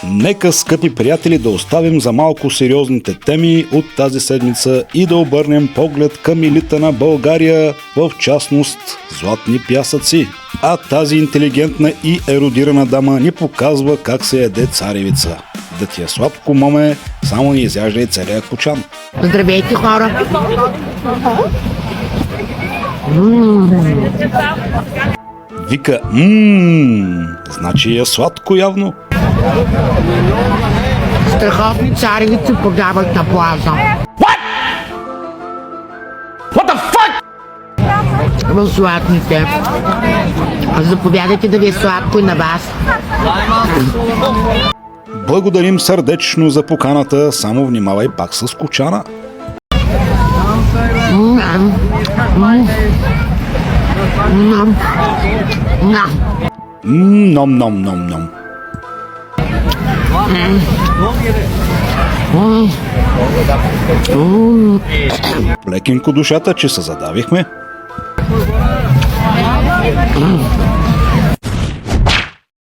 Нека, скъпи приятели, да оставим за малко сериозните теми от тази седмица и да обърнем поглед към елита на България, в частност златни пясъци. А тази интелигентна и ерудирана дама ни показва как се яде царевица. Да ти е сладко, моме, само не изяждай целия кочан. Здравейте, хора! Вика, значи е сладко явно. Страхотни царевици продават на плаза. What the fuck? В златните. Заповядайте да ви е сладко и на вас. Благодарим сърдечно за поканата, само внимавай пак с кочана. Ном. Лекенко душата, че се задавихме.